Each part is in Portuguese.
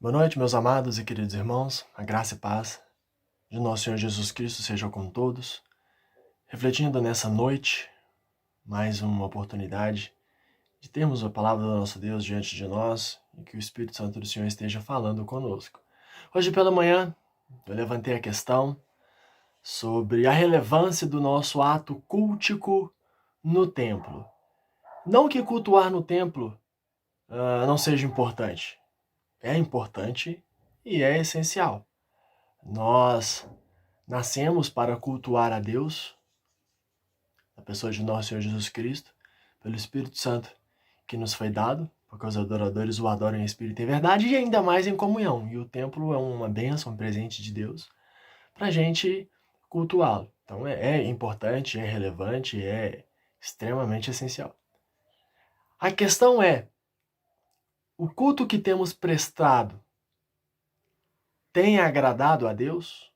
Boa noite, meus amados e queridos irmãos. A graça e paz de nosso Senhor Jesus Cristo seja com todos. Refletindo nessa noite, mais uma oportunidade de termos a palavra do nosso Deus diante de nós e que o Espírito Santo do Senhor esteja falando conosco. Hoje pela manhã, eu levantei a questão sobre a relevância do nosso ato cultico no templo. Não que cultuar no templo não seja importante. É importante e é essencial. Nós nascemos para cultuar a Deus, a pessoa de nosso Senhor Jesus Cristo, pelo Espírito Santo que nos foi dado, porque os adoradores o adoram em espírito e em verdade, e ainda mais em comunhão. E o templo é uma bênção, um presente de Deus, para a gente cultuá-lo. Então é importante, é relevante, é extremamente essencial. A questão é, o culto que temos prestado tem agradado a Deus?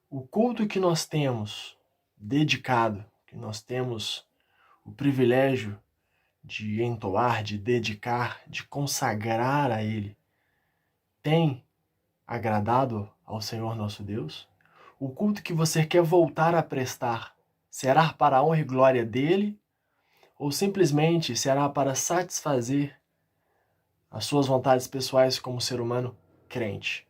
O culto que nós temos dedicado, que nós temos o privilégio de entoar, de dedicar, de consagrar a Ele, tem agradado ao Senhor nosso Deus? O culto que você quer voltar a prestar será para a honra e glória dele? Ou simplesmente será para satisfazer as suas vontades pessoais como ser humano crente?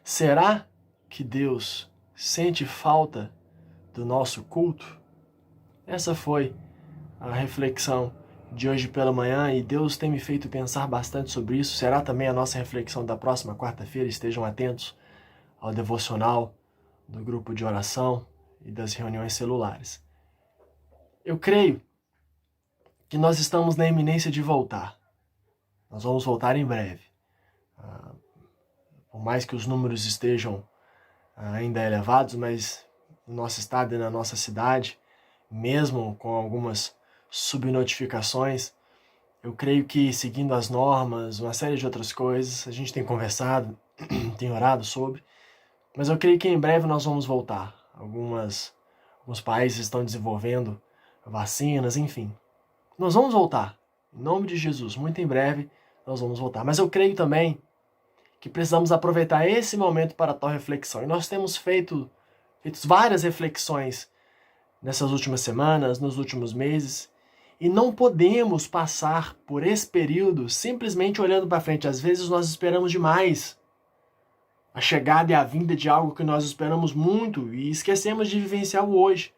Será que Deus sente falta do nosso culto? Essa foi a reflexão de hoje pela manhã e Deus tem me feito pensar bastante sobre isso. Será também a nossa reflexão da próxima quarta-feira. Estejam atentos ao devocional do grupo de oração e das reuniões celulares. Eu creio que nós estamos na iminência de voltar. Nós vamos voltar em breve. Por mais que os números estejam ainda elevados, mas no nosso estado e na nossa cidade, mesmo com algumas subnotificações, eu creio que seguindo as normas, uma série de outras coisas, a gente tem conversado, tem orado sobre, mas eu creio que em breve nós vamos voltar. Alguns países estão desenvolvendo vacinas, enfim. Nós vamos voltar, em nome de Jesus, muito em breve nós vamos voltar. Mas eu creio também que precisamos aproveitar esse momento para tal reflexão. E nós temos feito várias reflexões nessas últimas semanas, nos últimos meses, e não podemos passar por esse período simplesmente olhando para frente. Às vezes nós esperamos demais a chegada e a vinda de algo que nós esperamos muito e esquecemos de vivenciar o hoje.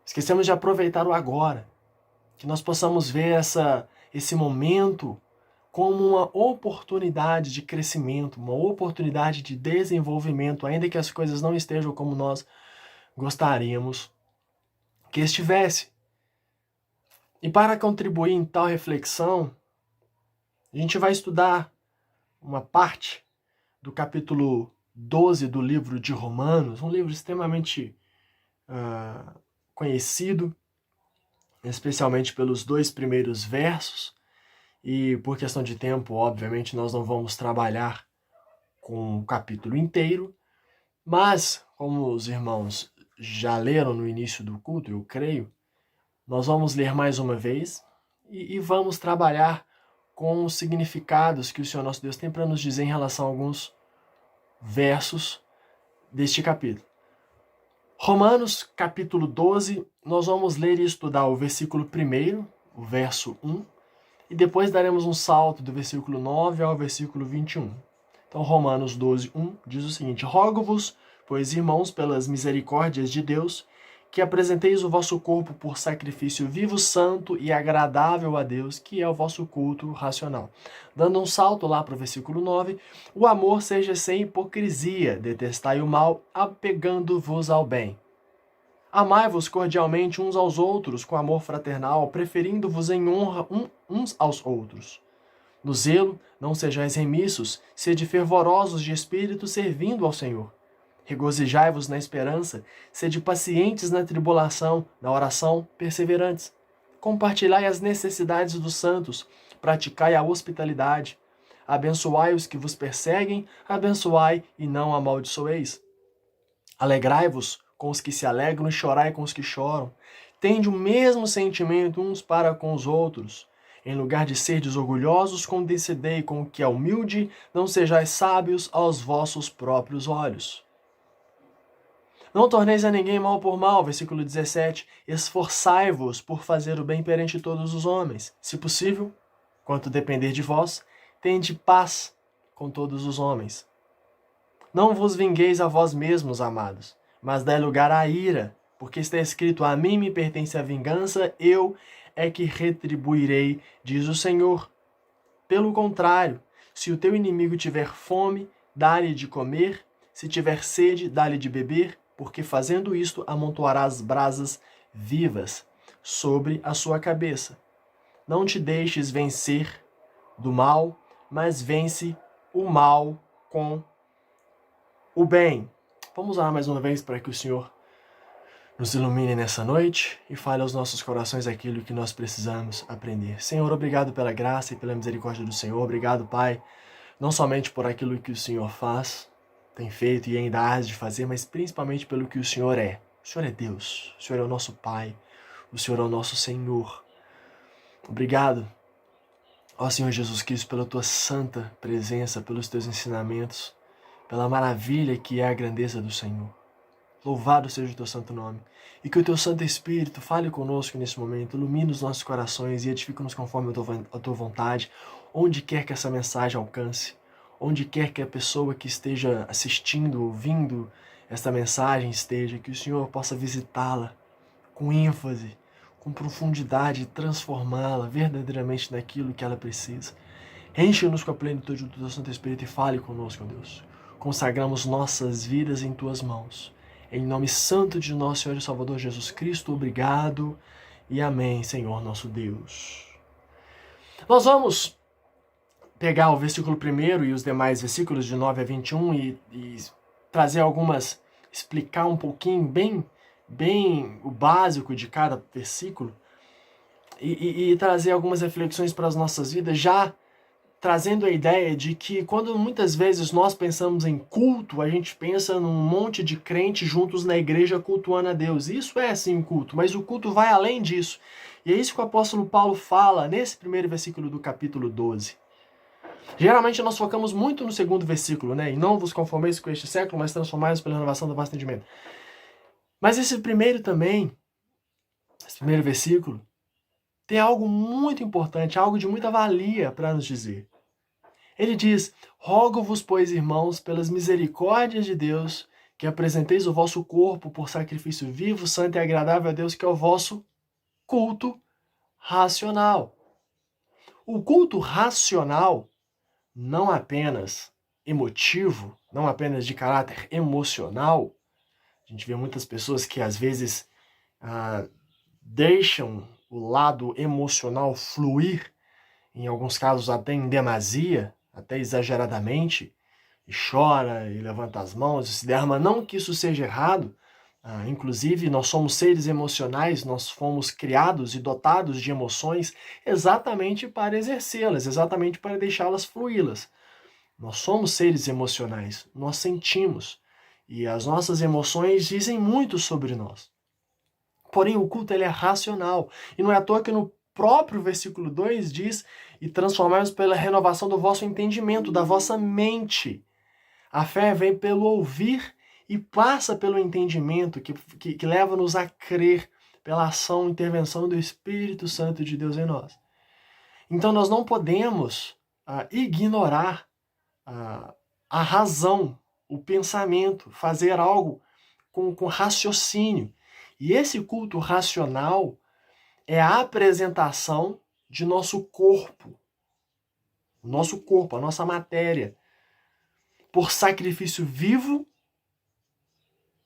Esquecemos de aproveitar o agora. Que nós possamos ver esse momento como uma oportunidade de crescimento, uma oportunidade de desenvolvimento, ainda que as coisas não estejam como nós gostaríamos que estivesse. E para contribuir em tal reflexão, a gente vai estudar uma parte do capítulo 12 do livro de Romanos, um livro extremamente conhecido, especialmente pelos 2 primeiros versos, e por questão de tempo, obviamente, nós não vamos trabalhar com o capítulo inteiro, mas, como os irmãos já leram no início do culto, eu creio, nós vamos ler mais uma vez e vamos trabalhar com os significados que o Senhor nosso Deus tem para nos dizer em relação a alguns versos deste capítulo. Romanos, capítulo 12, nós vamos ler e estudar o versículo 1, o verso 1, e depois daremos um salto do versículo 9 ao versículo 21. Então, Romanos 12, 1 diz o seguinte: Rogo-vos, pois, irmãos, pelas misericórdias de Deus, que apresenteis o vosso corpo por sacrifício vivo, santo e agradável a Deus, que é o vosso culto racional. Dando um salto lá para o versículo 9, o amor seja sem hipocrisia, detestai o mal, apegando-vos ao bem. Amai-vos cordialmente uns aos outros com amor fraternal, preferindo-vos em honra uns aos outros. No zelo, não sejais remissos, sede fervorosos de espírito, servindo ao Senhor. Regozijai-vos na esperança, sede pacientes na tribulação, na oração, perseverantes. Compartilhai as necessidades dos santos, praticai a hospitalidade. Abençoai os que vos perseguem, abençoai e não amaldiçoeis. Alegrai-vos com os que se alegram e chorai com os que choram. Tende o mesmo sentimento uns para com os outros. Em lugar de serdes orgulhosos, condescendei com o que é humilde, não sejais sábios aos vossos próprios olhos. Não torneis a ninguém mal por mal, versículo 17. Esforçai-vos por fazer o bem perante todos os homens. Se possível, quanto depender de vós, tende paz com todos os homens. Não vos vingueis a vós mesmos, amados, mas dai lugar à ira, porque está escrito: a mim me pertence a vingança, eu é que retribuirei, diz o Senhor. Pelo contrário, se o teu inimigo tiver fome, dá-lhe de comer, se tiver sede, dá-lhe de beber, porque fazendo isto amontoarás brasas vivas sobre a sua cabeça. Não te deixes vencer do mal, mas vence o mal com o bem. Vamos orar mais uma vez para que o Senhor nos ilumine nessa noite e fale aos nossos corações aquilo que nós precisamos aprender. Senhor, obrigado pela graça e pela misericórdia do Senhor. Obrigado, Pai, não somente por aquilo que o Senhor faz, tem feito e ainda há de fazer, mas principalmente pelo que o Senhor é. O Senhor é Deus, o Senhor é o nosso Pai, o Senhor é o nosso Senhor. Obrigado, ó Senhor Jesus Cristo, pela tua santa presença, pelos teus ensinamentos, pela maravilha que é a grandeza do Senhor. Louvado seja o teu santo nome. E que o teu Santo Espírito fale conosco nesse momento, ilumine os nossos corações e edifica-nos conforme a tua vontade, onde quer que essa mensagem alcance, onde quer que a pessoa que esteja assistindo, ouvindo esta mensagem esteja, que o Senhor possa visitá-la com ênfase, com profundidade, e transformá-la verdadeiramente naquilo que ela precisa. Enche-nos com a plenitude do teu Santo Espírito e fale conosco, Deus. Consagramos nossas vidas em tuas mãos. Em nome santo de nosso Senhor e Salvador Jesus Cristo, obrigado e amém, Senhor nosso Deus. Nós vamos pegar o versículo 1 e os demais versículos de 9 a 21 e trazer explicar um pouquinho, bem o básico de cada versículo e trazer algumas reflexões para as nossas vidas, já trazendo a ideia de que quando muitas vezes nós pensamos em culto, a gente pensa num monte de crentes juntos na igreja cultuando a Deus. Isso é sim culto, mas o culto vai além disso. E é isso que o apóstolo Paulo fala nesse primeiro versículo do capítulo 12. Geralmente nós focamos muito no segundo versículo, né? E não vos conformeis com este século, mas transformai-vos pela renovação do vosso entendimento. Mas esse primeiro versículo, tem algo muito importante, algo de muita valia para nos dizer. Ele diz: rogo-vos, pois, irmãos, pelas misericórdias de Deus, que apresenteis o vosso corpo por sacrifício vivo, santo e agradável a Deus, que é o vosso culto racional. O culto racional, não apenas emotivo, não apenas de caráter emocional. A gente vê muitas pessoas que às vezes deixam o lado emocional fluir, em alguns casos até em demasia, até exageradamente, e chora, e levanta as mãos, e se derrama. Não que isso seja errado, inclusive nós somos seres emocionais, nós fomos criados e dotados de emoções exatamente para exercê-las, exatamente para deixá-las fluí-las. Nós somos seres emocionais, nós sentimos, e as nossas emoções dizem muito sobre nós. Porém, o culto ele é racional, e não é à toa que no próprio versículo 2 diz: e transformai-vos pela renovação do vosso entendimento, da vossa mente. A fé vem pelo ouvir e passa pelo entendimento, que leva-nos a crer pela ação e intervenção do Espírito Santo de Deus em nós. Então nós não podemos ignorar a razão, o pensamento, fazer algo com raciocínio. E esse culto racional é a apresentação de nosso corpo, a nossa matéria, por sacrifício vivo.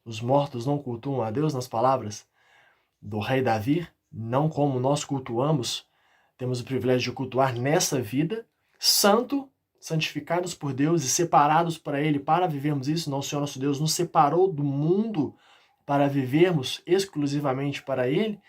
Os mortos não cultuam a Deus, nas palavras do rei Davi, não como nós cultuamos, temos o privilégio de cultuar nessa vida, santo, santificados por Deus e separados para Ele para vivermos isso. Não, o Senhor nosso Deus nos separou do mundo para vivermos exclusivamente para Ele,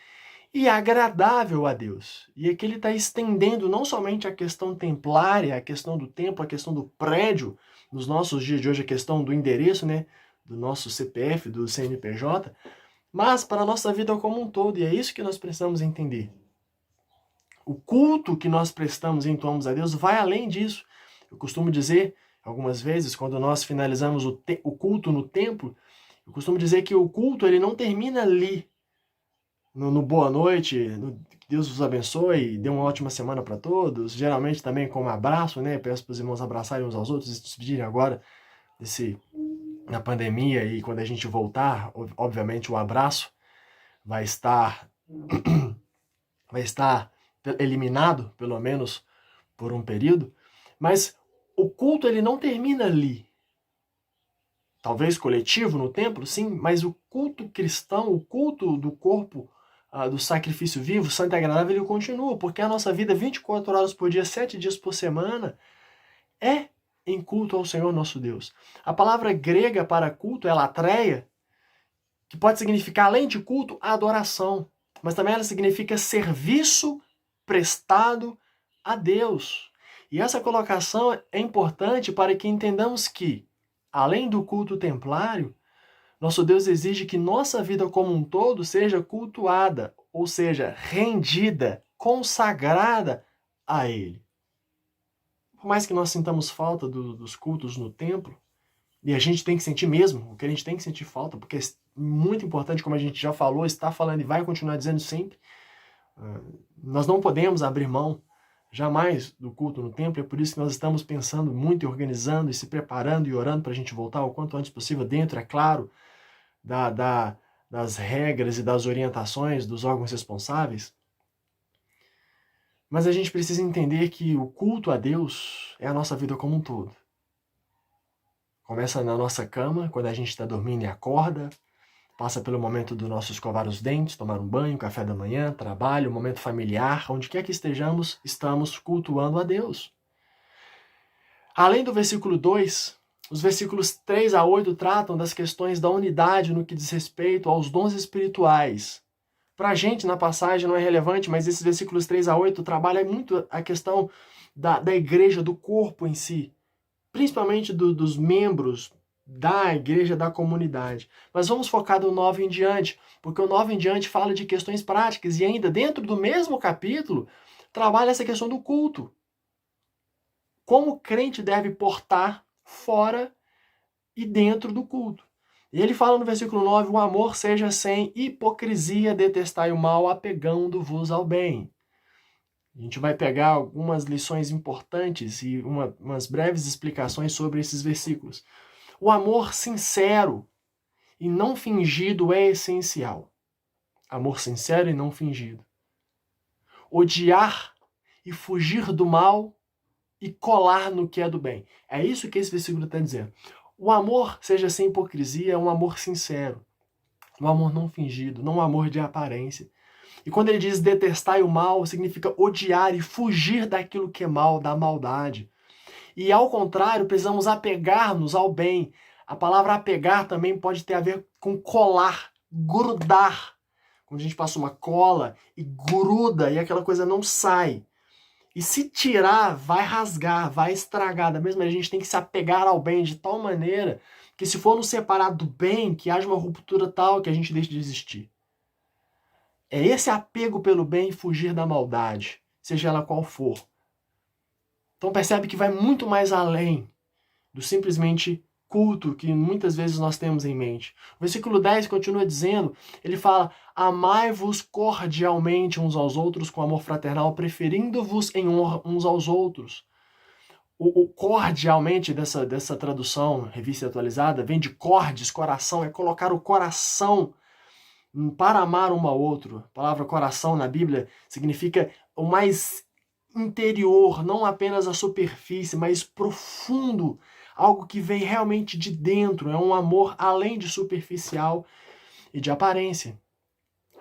e agradável a Deus. E aqui ele está estendendo não somente a questão templária, a questão do templo, a questão do prédio, nos nossos dias de hoje a questão do endereço, né, do nosso CPF, do CNPJ, mas para a nossa vida como um todo, e é isso que nós precisamos entender. O culto que nós prestamos e entoamos a Deus vai além disso. Eu costumo dizer, algumas vezes, quando nós finalizamos o culto no templo, eu costumo dizer que o culto ele não termina ali, no boa noite, que Deus vos abençoe, dê uma ótima semana para todos, geralmente também com um abraço, né? Peço para os irmãos abraçarem uns aos outros e se despedirem agora na pandemia, e quando a gente voltar, obviamente o abraço vai estar eliminado, pelo menos por um período, mas o culto ele não termina ali. Talvez coletivo no templo, sim, mas o culto cristão, o culto do corpo, do sacrifício vivo, santo e agradável, ele continua, porque a nossa vida 24 horas por dia, 7 dias por semana, é em culto ao Senhor nosso Deus. A palavra grega para culto é latreia, que pode significar, além de culto, adoração, mas também ela significa serviço prestado a Deus. E essa colocação é importante para que entendamos que, além do culto templário, nosso Deus exige que nossa vida como um todo seja cultuada, ou seja, rendida, consagrada a Ele. Por mais que nós sintamos falta dos cultos no templo, e a gente tem que sentir mesmo, o que a gente tem que sentir falta, porque é muito importante, como a gente já falou, está falando e vai continuar dizendo sempre, nós não podemos abrir mão jamais do culto no templo, é por isso que nós estamos pensando muito e organizando e se preparando e orando para a gente voltar o quanto antes possível, dentro, é claro, das regras e das orientações dos órgãos responsáveis. Mas a gente precisa entender que o culto a Deus é a nossa vida como um todo. Começa na nossa cama, quando a gente está dormindo e acorda, passa pelo momento do nosso escovar os dentes, tomar um banho, café da manhã, trabalho, momento familiar, onde quer que estejamos, estamos cultuando a Deus. Além do versículo 2, os versículos 3 a 8 tratam das questões da unidade no que diz respeito aos dons espirituais. Para a gente, na passagem, não é relevante, mas esses versículos 3 a 8 trabalham muito a questão da igreja, do corpo em si, principalmente dos membros da igreja, da comunidade. Mas vamos focar do 9 em diante, porque o 9 em diante fala de questões práticas e ainda dentro do mesmo capítulo trabalha essa questão do culto. Como o crente deve portar fora e dentro do culto. E ele fala no versículo 9, o amor seja sem hipocrisia, detestai o mal, apegando-vos ao bem. A gente vai pegar algumas lições importantes e umas breves explicações sobre esses versículos. O amor sincero e não fingido é essencial. Amor sincero e não fingido. Odiar e fugir do mal e colar no que é do bem. É isso que esse versículo está dizendo. O amor, seja sem hipocrisia, é um amor sincero. Um amor não fingido, não um amor de aparência. E quando ele diz detestar o mal, significa odiar e fugir daquilo que é mal, da maldade. E ao contrário, precisamos apegar-nos ao bem. A palavra apegar também pode ter a ver com colar, grudar. Quando a gente passa uma cola e gruda e aquela coisa não sai. E se tirar, vai rasgar, vai estragar. Da mesma maneira, a gente tem que se apegar ao bem de tal maneira que se for nos separar do bem, que haja uma ruptura tal que a gente deixe de existir. É esse apego pelo bem e fugir da maldade, seja ela qual for. Então percebe que vai muito mais além do simplesmente culto que muitas vezes nós temos em mente. O versículo 10 continua dizendo, ele fala, amai-vos cordialmente uns aos outros com amor fraternal, preferindo-vos em honra uns aos outros. O cordialmente dessa tradução, revista atualizada, vem de cordes, coração, é colocar o coração para amar um ao outro. A palavra coração na Bíblia significa o mais interior, não apenas a superfície, mas profundo, algo que vem realmente de dentro, é um amor além de superficial e de aparência.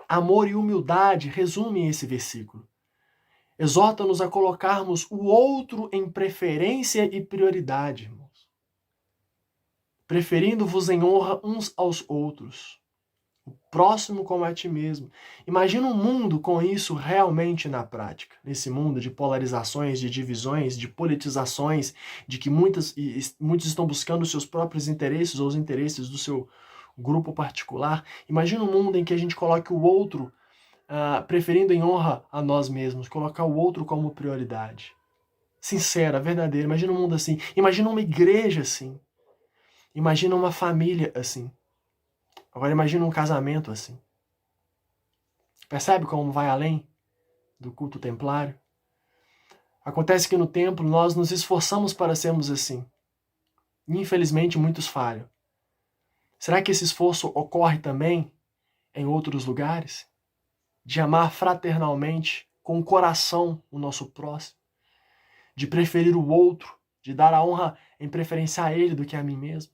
Amor e humildade resumem esse versículo. Exorta-nos a colocarmos o outro em preferência e prioridade, irmãos. Preferindo-vos em honra uns aos outros. O próximo como a ti mesmo. Imagina um mundo com isso realmente na prática. Nesse mundo de polarizações, de divisões, de politizações, de que muitos estão buscando os seus próprios interesses ou os interesses do seu grupo particular. Imagina um mundo em que a gente coloque o outro preferindo em honra a nós mesmos, colocar o outro como prioridade. Sincera, verdadeira. Imagina um mundo assim. Imagina uma igreja assim. Imagina uma família assim. Agora imagina um casamento assim. Percebe como vai além do culto templário? Acontece que no templo nós nos esforçamos para sermos assim. E infelizmente muitos falham. Será que esse esforço ocorre também em outros lugares? De amar fraternalmente, com o coração, o nosso próximo? De preferir o outro, de dar a honra em preferência a ele do que a mim mesmo?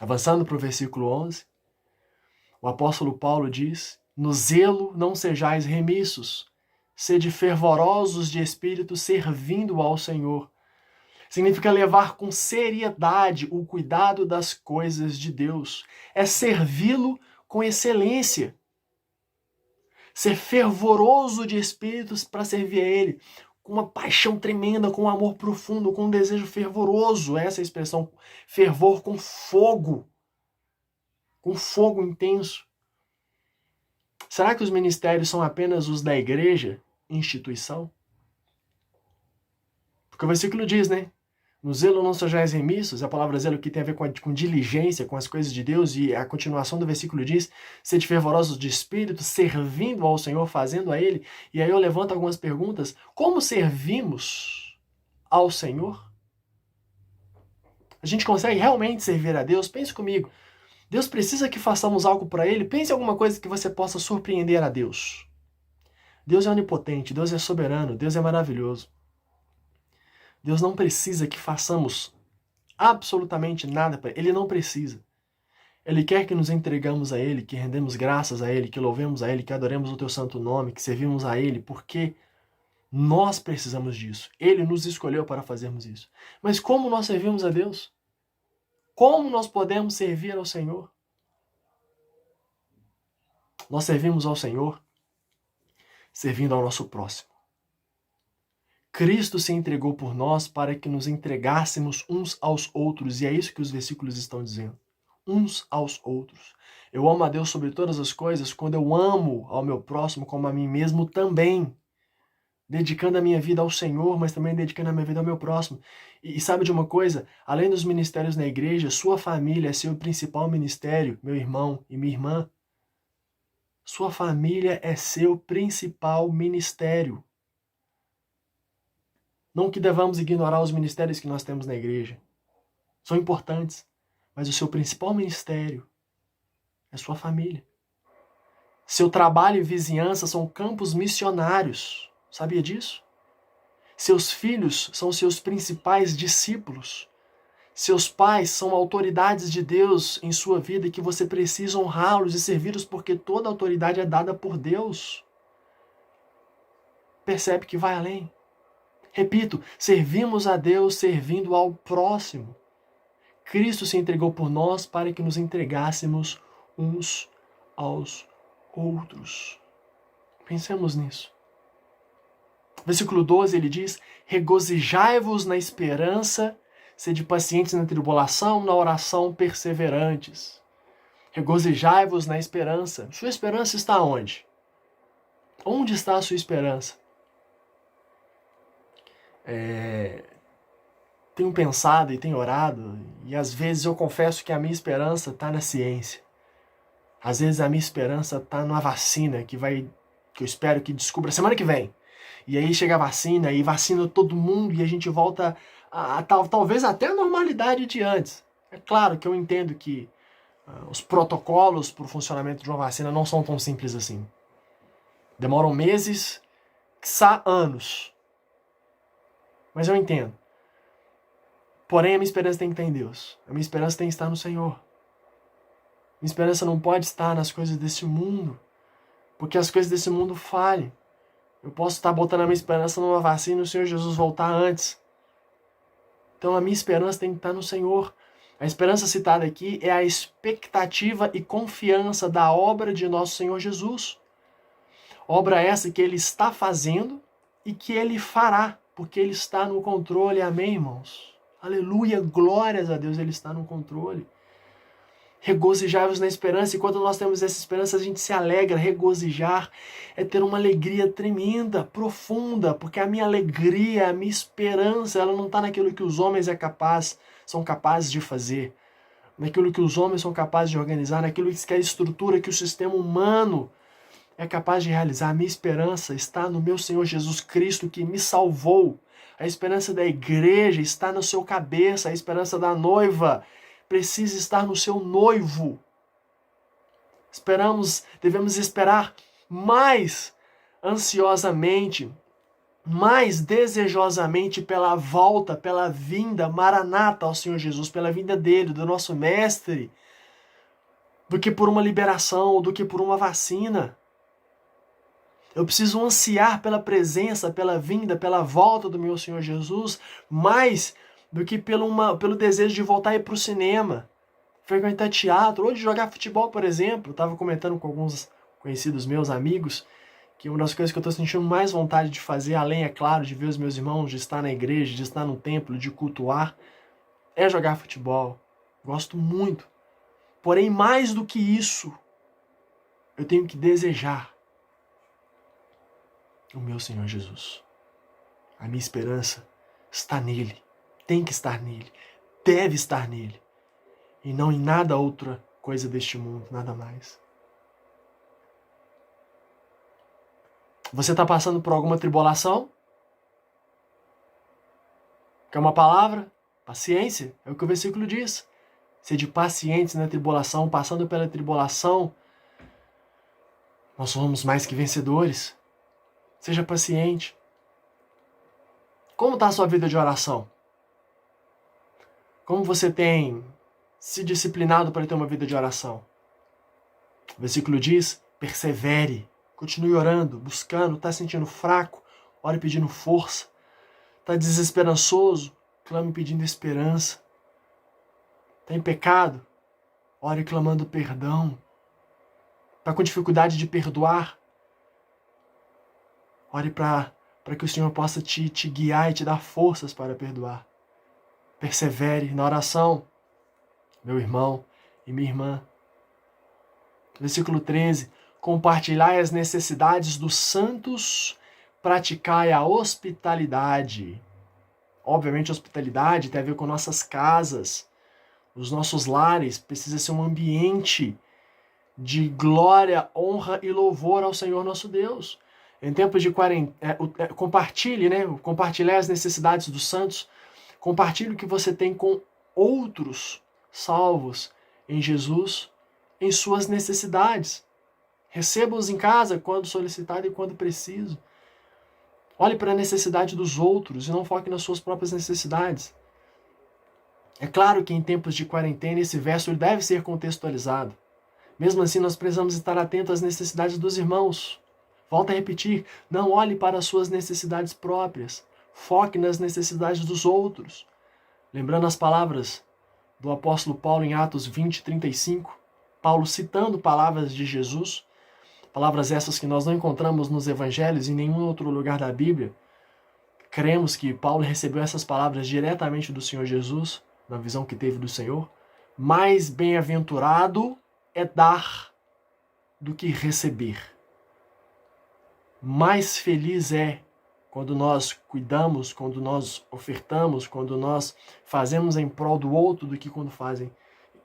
Avançando para o versículo 11, o apóstolo Paulo diz: no zelo não sejais remissos, sede fervorosos de espírito, servindo ao Senhor. Significa levar com seriedade o cuidado das coisas de Deus. É servi-lo com excelência. Ser fervoroso de espíritos para servir a Ele, com uma paixão tremenda, com um amor profundo, com um desejo fervoroso. Essa é a expressão, fervor com fogo intenso. Será que os ministérios são apenas os da igreja, instituição? Porque o versículo diz, né? No zelo não sejais remissos, a palavra zelo aqui tem a ver com diligência, com as coisas de Deus, e a continuação do versículo diz, sede fervorosos de espírito, servindo ao Senhor, fazendo a Ele. E aí eu levanto algumas perguntas. Como servimos ao Senhor? A gente consegue realmente servir a Deus? Pense comigo. Deus precisa que façamos algo para Ele? Pense em alguma coisa que você possa surpreender a Deus. Deus é onipotente, Deus é soberano, Deus é maravilhoso. Deus não precisa que façamos absolutamente nada para Ele. Ele não precisa. Ele quer que nos entregamos a Ele, que rendemos graças a Ele, que louvemos a Ele, que adoremos o Teu santo nome, que servimos a Ele, porque nós precisamos disso. Ele nos escolheu para fazermos isso. Mas como nós servimos a Deus? Como nós podemos servir ao Senhor? Nós servimos ao Senhor servindo ao nosso próximo. Cristo se entregou por nós para que nos entregássemos uns aos outros, e é isso que os versículos estão dizendo. Uns aos outros. Eu amo a Deus sobre todas as coisas quando eu amo ao meu próximo como a mim mesmo também. Dedicando a minha vida ao Senhor, mas também dedicando a minha vida ao meu próximo. E sabe de uma coisa? Além dos ministérios na igreja, sua família é seu principal ministério, meu irmão e minha irmã. Sua família é seu principal ministério. Não que devamos ignorar os ministérios que nós temos na igreja. São importantes, mas o seu principal ministério é sua família. Seu trabalho e vizinhança são campos missionários. Sabia disso? Seus filhos são seus principais discípulos. Seus pais são autoridades de Deus em sua vida e que você precisa honrá-los e servi-los porque toda autoridade é dada por Deus. Percebe que vai além. Repito, servimos a Deus servindo ao próximo. Cristo se entregou por nós para que nos entregássemos uns aos outros. Pensemos nisso. Versículo 12, ele diz, regozijai-vos na esperança, sede pacientes na tribulação, na oração perseverantes. Regozijai-vos na esperança. Sua esperança está onde? Onde está a sua esperança? Tenho pensado e tenho orado, e às vezes eu confesso que a minha esperança está na ciência. Às vezes a minha esperança está numa vacina que eu espero que descubra semana que vem. E aí chega a vacina e vacina todo mundo e a gente volta talvez até a normalidade de antes. É claro que eu entendo que os protocolos para o funcionamento de uma vacina não são tão simples assim. Demoram meses, quiçá anos. Mas eu entendo. Porém, a minha esperança tem que estar em Deus. A minha esperança tem que estar no Senhor. Minha esperança não pode estar nas coisas desse mundo, porque as coisas desse mundo falhem. Eu posso estar botando a minha esperança numa vacina e o Senhor Jesus voltar antes. Então a minha esperança tem que estar no Senhor. A esperança citada aqui é a expectativa e confiança da obra de nosso Senhor Jesus. Obra essa que Ele está fazendo e que Ele fará, porque Ele está no controle. Amém, irmãos? Aleluia, glórias a Deus, Ele está no controle. Regozijai-vos na esperança, e quando nós temos essa esperança, a gente se alegra. Regozijar é ter uma alegria tremenda, profunda, porque a minha alegria, a minha esperança, ela não está naquilo que os homens são capazes de fazer, naquilo que os homens são capazes de organizar, naquilo que a estrutura, que o sistema humano é capaz de realizar. A minha esperança está no meu Senhor Jesus Cristo, que me salvou. A esperança da igreja está no seu cabeça, a esperança da noiva precisa estar no seu noivo. Devemos esperar mais ansiosamente, mais desejosamente pela volta, pela vinda maranata ao Senhor Jesus, pela vinda dele, do nosso mestre, do que por uma liberação, do que por uma vacina. Eu preciso ansiar pela presença, pela vinda, pela volta do meu Senhor Jesus, mais do que pelo desejo de voltar a ir para o cinema, frequentar teatro, ou de jogar futebol, por exemplo. Eu estava comentando com alguns conhecidos meus, amigos, que uma das coisas que eu estou sentindo mais vontade de fazer, além, é claro, de ver os meus irmãos, de estar na igreja, de estar no templo, de cultuar, é jogar futebol. Gosto muito. Porém, mais do que isso, eu tenho que desejar o meu Senhor Jesus. A minha esperança está nele, tem que estar nele, deve estar nele, e não em nada outra coisa deste mundo, nada mais. Você está passando por alguma tribulação? Quer uma palavra? Paciência, é o que o versículo diz. Sede pacientes na tribulação, passando pela tribulação, nós somos mais que vencedores. Seja paciente. Como está a sua vida de oração? Como você tem se disciplinado para ter uma vida de oração? O versículo diz, persevere, continue orando, buscando, está sentindo fraco, ore pedindo força. Está desesperançoso, clame pedindo esperança. Está em pecado, ore clamando perdão. Está com dificuldade de perdoar, ore para que o Senhor possa te guiar e te dar forças para perdoar. Persevere na oração, meu irmão e minha irmã. Versículo 13. Compartilhai as necessidades dos santos, praticai a hospitalidade. Obviamente, a hospitalidade tem a ver com nossas casas, os nossos lares. Precisa ser um ambiente de glória, honra e louvor ao Senhor nosso Deus. Em tempos de quarentena, compartilhe, compartilhar as necessidades dos santos. Compartilhe o que você tem com outros salvos em Jesus, em suas necessidades. Receba-os em casa quando solicitado e quando preciso. Olhe para a necessidade dos outros e não foque nas suas próprias necessidades. É claro que em tempos de quarentena esse verso deve ser contextualizado. Mesmo assim, nós precisamos estar atentos às necessidades dos irmãos. Volto a repetir, não olhe para as suas necessidades próprias. Foque nas necessidades dos outros. Lembrando as palavras do apóstolo Paulo em Atos 20:35, Paulo citando palavras de Jesus, palavras essas que nós não encontramos nos evangelhos e em nenhum outro lugar da Bíblia. Cremos que Paulo recebeu essas palavras diretamente do Senhor Jesus, na visão que teve do Senhor. Mais bem-aventurado é dar do que receber. Mais feliz é quando nós cuidamos, quando nós ofertamos, quando nós fazemos em prol do outro do que quando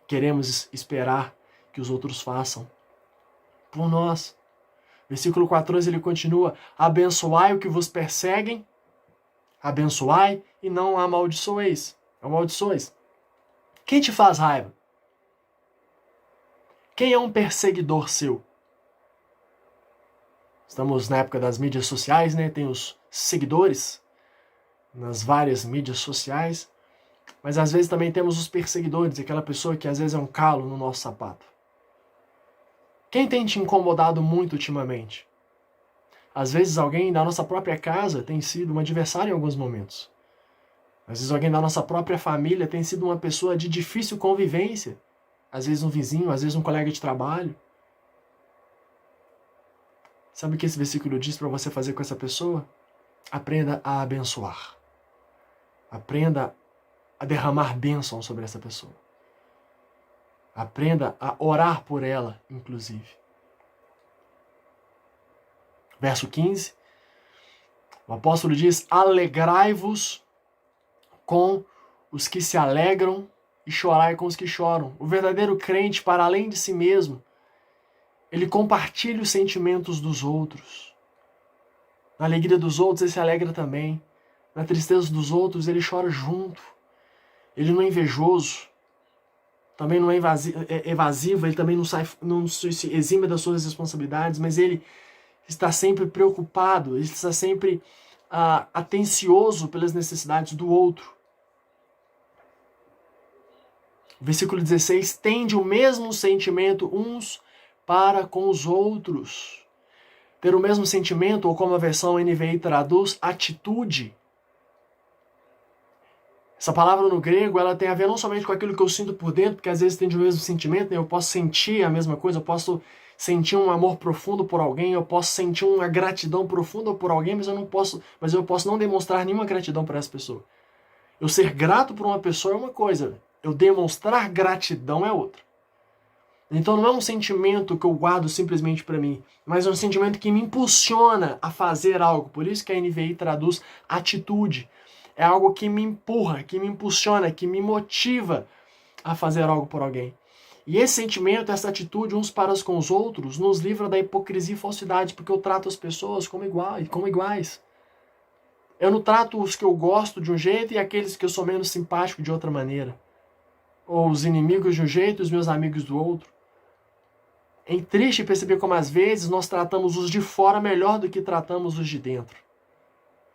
queremos esperar que os outros façam por nós. Versículo 14 ele continua, abençoai o que vos perseguem, abençoai e não amaldiçoeis. Amaldiçoeis. Quem te faz raiva? Quem é um perseguidor seu? Estamos na época das mídias sociais, Tem os seguidores nas várias mídias sociais, mas às vezes também temos os perseguidores, aquela pessoa que às vezes é um calo no nosso sapato. Quem tem te incomodado muito ultimamente? Às vezes alguém da nossa própria casa tem sido um adversário em alguns momentos. Às vezes alguém da nossa própria família tem sido uma pessoa de difícil convivência. Às vezes um vizinho, às vezes um colega de trabalho. Sabe o que esse versículo diz para você fazer com essa pessoa? Aprenda a abençoar. Aprenda a derramar bênção sobre essa pessoa. Aprenda a orar por ela, inclusive. Verso 15. O apóstolo diz: alegrai-vos com os que se alegram e chorai com os que choram. O verdadeiro crente, para além de si mesmo, ele compartilha os sentimentos dos outros. Na alegria dos outros, ele se alegra também. Na tristeza dos outros, ele chora junto. Ele não é invejoso. Também não é evasivo. Ele também não se exime das suas responsabilidades, mas ele está sempre preocupado. Ele está sempre atencioso pelas necessidades do outro. Versículo 16. Tende o mesmo sentimento uns para com os outros. Ter o mesmo sentimento, ou como a versão NVI traduz, atitude. Essa palavra no grego, ela tem a ver não somente com aquilo que eu sinto por dentro, porque às vezes tem o mesmo sentimento, né? Eu posso sentir a mesma coisa, eu posso sentir um amor profundo por alguém, eu posso sentir uma gratidão profunda por alguém, mas eu posso não demonstrar nenhuma gratidão por essa pessoa. Eu ser grato por uma pessoa é uma coisa, eu demonstrar gratidão é outra. Então não é um sentimento que eu guardo simplesmente para mim, mas é um sentimento que me impulsiona a fazer algo. Por isso que a NVI traduz atitude. É algo que me empurra, que me impulsiona, que me motiva a fazer algo por alguém. E esse sentimento, essa atitude uns para com os outros, nos livra da hipocrisia e falsidade, porque eu trato as pessoas como iguais. Eu não trato os que eu gosto de um jeito e aqueles que eu sou menos simpático de outra maneira. Ou os inimigos de um jeito e os meus amigos do outro. É triste perceber como às vezes nós tratamos os de fora melhor do que tratamos os de dentro.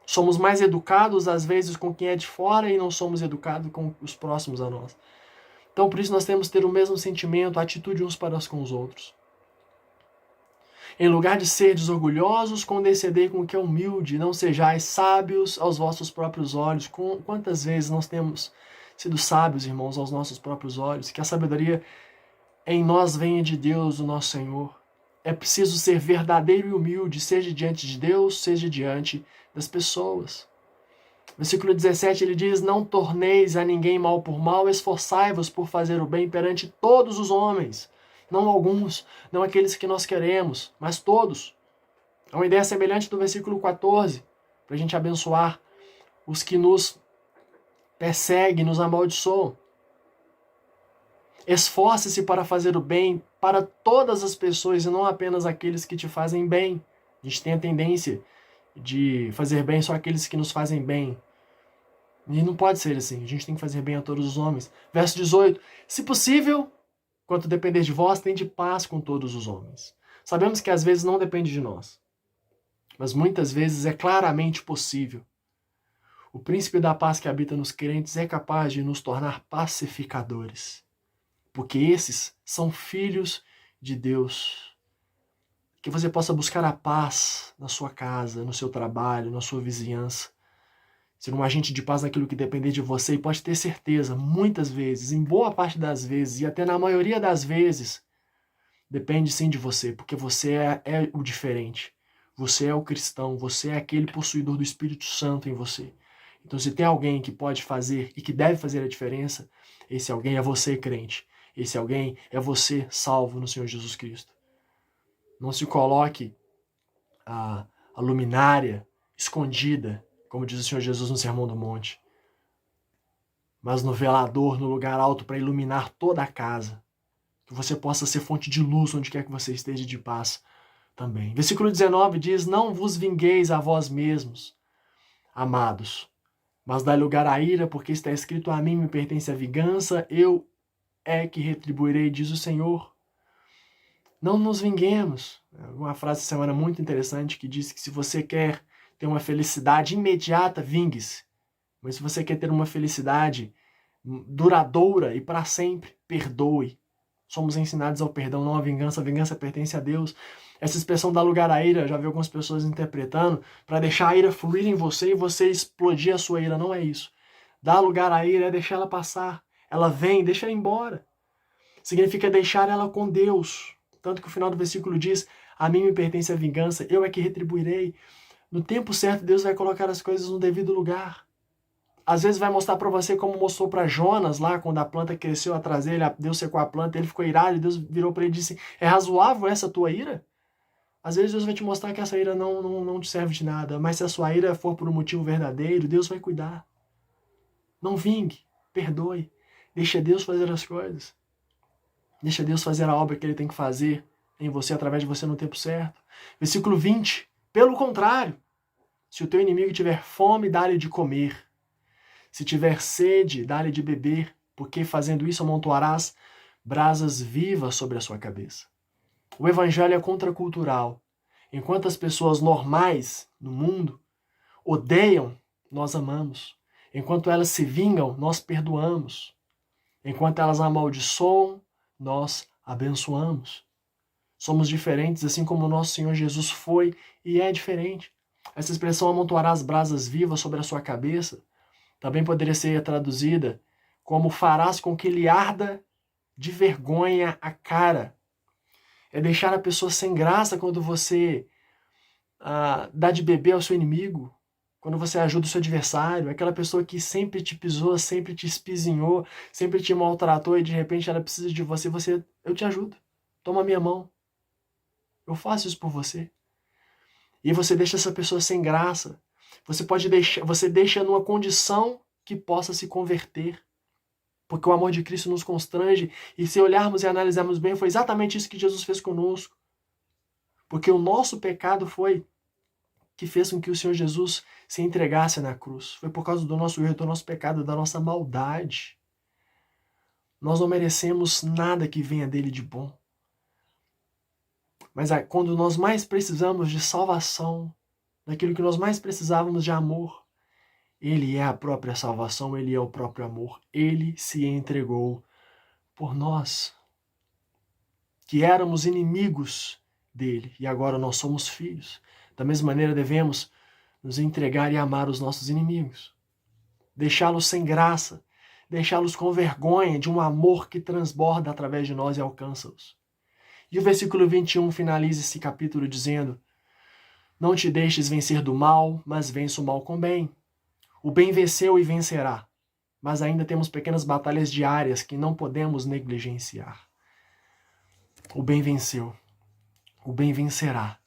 Somos mais educados às vezes com quem é de fora e não somos educados com os próximos a nós. Então por isso nós temos que ter o mesmo sentimento, a atitude uns para com os outros. Em lugar de serdes orgulhosos, condescendei com o que é humilde, não sejais sábios aos vossos próprios olhos. Quantas vezes nós temos sido sábios, irmãos, aos nossos próprios olhos? Que a sabedoria em nós venha de Deus, o nosso Senhor. É preciso ser verdadeiro e humilde, seja diante de Deus, seja diante das pessoas. Versículo 17, ele diz: não torneis a ninguém mal por mal, esforçai-vos por fazer o bem perante todos os homens. Não alguns, não aqueles que nós queremos, mas todos. É uma ideia semelhante do versículo 14, para a gente abençoar os que nos perseguem, nos amaldiçoam. Esforce-se para fazer o bem para todas as pessoas e não apenas aqueles que te fazem bem. A gente tem a tendência de fazer bem só aqueles que nos fazem bem. E não pode ser assim. A gente tem que fazer bem a todos os homens. Verso 18. Se possível, quanto depender de vós, tende paz com todos os homens. Sabemos que às vezes não depende de nós. Mas muitas vezes é claramente possível. O príncipe da paz que habita nos crentes é capaz de nos tornar pacificadores. Porque esses são filhos de Deus. Que você possa buscar a paz na sua casa, no seu trabalho, na sua vizinhança. Ser um agente de paz naquilo que depender de você. E pode ter certeza, muitas vezes, em boa parte das vezes, e até na maioria das vezes, depende sim de você. Porque você é o diferente. Você é o cristão. Você é aquele possuidor do Espírito Santo em você. Então se tem alguém que pode fazer e que deve fazer a diferença, esse alguém é você, crente. Esse alguém é você, salvo no Senhor Jesus Cristo. Não se coloque a luminária escondida, como diz o Senhor Jesus no Sermão do Monte, mas no velador, no lugar alto, para iluminar toda a casa. Que você possa ser fonte de luz onde quer que você esteja, de paz também. Versículo 19 diz: não vos vingueis a vós mesmos, amados, mas dai lugar à ira, porque está escrito: a mim me pertence a vingança, eu é que retribuirei, diz o Senhor. Não nos vinguemos. Uma frase essa semana muito interessante que diz que se você quer ter uma felicidade imediata, vingue-se. Mas se você quer ter uma felicidade duradoura e para sempre, perdoe. Somos ensinados ao perdão, não à vingança. A vingança pertence a Deus. Essa expressão dá lugar à ira, já vi algumas pessoas interpretando, para deixar a ira fluir em você e você explodir a sua ira. Não é isso. Dar lugar à ira é deixar ela passar. Ela vem, deixa ela embora. Significa deixar ela com Deus. Tanto que o final do versículo diz: a mim me pertence a vingança, eu é que retribuirei. No tempo certo, Deus vai colocar as coisas no devido lugar. Às vezes vai mostrar para você como mostrou para Jonas lá, quando a planta cresceu atrás dele, Deus secou a planta, ele ficou irado, e Deus virou para ele e disse, é razoável essa tua ira? Às vezes Deus vai te mostrar que essa ira não te serve de nada, mas se a sua ira for por um motivo verdadeiro, Deus vai cuidar. Não vingue, perdoe, deixa Deus fazer as coisas. Deixa Deus fazer a obra que Ele tem que fazer em você, através de você no tempo certo. Versículo 20. Pelo contrário, se o teu inimigo tiver fome, dá-lhe de comer. Se tiver sede, dá-lhe de beber, porque fazendo isso amontoarás brasas vivas sobre a sua cabeça. O evangelho é contracultural. Enquanto as pessoas normais no mundo odeiam, nós amamos. Enquanto elas se vingam, nós perdoamos. Enquanto elas amaldiçoam, nós abençoamos. Somos diferentes, assim como o nosso Senhor Jesus foi e é diferente. Essa expressão amontoarás brasas vivas sobre a sua cabeça também poderia ser traduzida como farás com que lhe arda de vergonha a cara. É deixar a pessoa sem graça quando você dá de beber ao seu inimigo, quando você ajuda o seu adversário, aquela pessoa que sempre te pisou, sempre te espizinhou, sempre te maltratou e de repente ela precisa de você, eu te ajudo, toma a minha mão, eu faço isso por você. E você deixa essa pessoa sem graça, você deixa numa condição que possa se converter, porque o amor de Cristo nos constrange, e se olharmos e analisarmos bem, foi exatamente isso que Jesus fez conosco, porque o nosso pecado foi que fez com que o Senhor Jesus se entregasse na cruz. Foi por causa do nosso erro, do nosso pecado, da nossa maldade. Nós não merecemos nada que venha dele de bom. Mas quando nós mais precisamos de salvação, daquilo que nós mais precisávamos de amor, ele é a própria salvação, ele é o próprio amor. Ele se entregou por nós, que éramos inimigos dele, e agora nós somos filhos. Da mesma maneira devemos nos entregar e amar os nossos inimigos. Deixá-los sem graça, deixá-los com vergonha de um amor que transborda através de nós e alcança-os. E o versículo 21 finaliza esse capítulo dizendo, não te deixes vencer do mal, mas vença o mal com bem. O bem venceu e vencerá, mas ainda temos pequenas batalhas diárias que não podemos negligenciar. O bem venceu, o bem vencerá,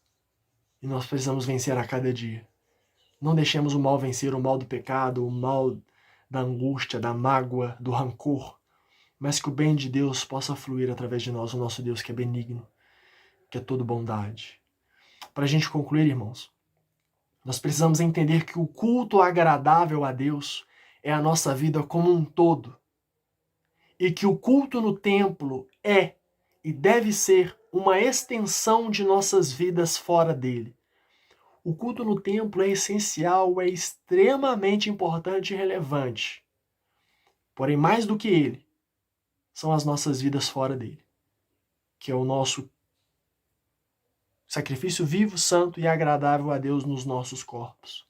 e nós precisamos vencer a cada dia. Não deixemos o mal vencer, o mal do pecado, o mal da angústia, da mágoa, do rancor, mas que o bem de Deus possa fluir através de nós, o nosso Deus que é benigno, que é todo bondade. Para a gente concluir, irmãos, nós precisamos entender que o culto agradável a Deus é a nossa vida como um todo, e que o culto no templo é e deve ser uma extensão de nossas vidas fora dele. O culto no templo é essencial, é extremamente importante e relevante. Porém, mais do que ele, são as nossas vidas fora dele, que é o nosso sacrifício vivo, santo e agradável a Deus nos nossos corpos.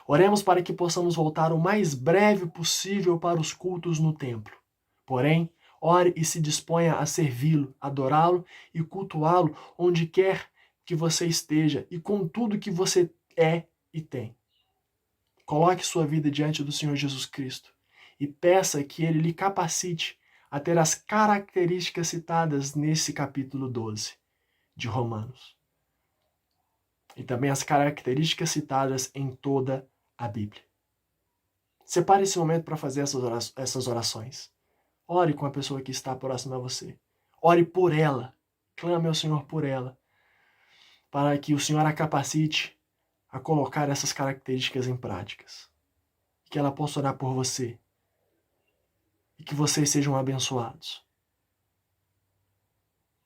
Oremos para que possamos voltar o mais breve possível para os cultos no templo. Porém, ore e se disponha a servi-lo, adorá-lo e cultuá-lo onde quer que você esteja e com tudo que você é e tem. Coloque sua vida diante do Senhor Jesus Cristo e peça que Ele lhe capacite a ter as características citadas nesse capítulo 12 de Romanos. E também as características citadas em toda a Bíblia. Separe esse momento para fazer essas orações. Ore com a pessoa que está próxima a você. Ore por ela. Clame ao Senhor por ela, para que o Senhor a capacite a colocar essas características em práticas. E que ela possa orar por você. E que vocês sejam abençoados.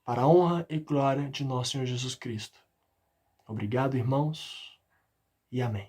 Para a honra e glória de nosso Senhor Jesus Cristo. Obrigado, irmãos, e amém.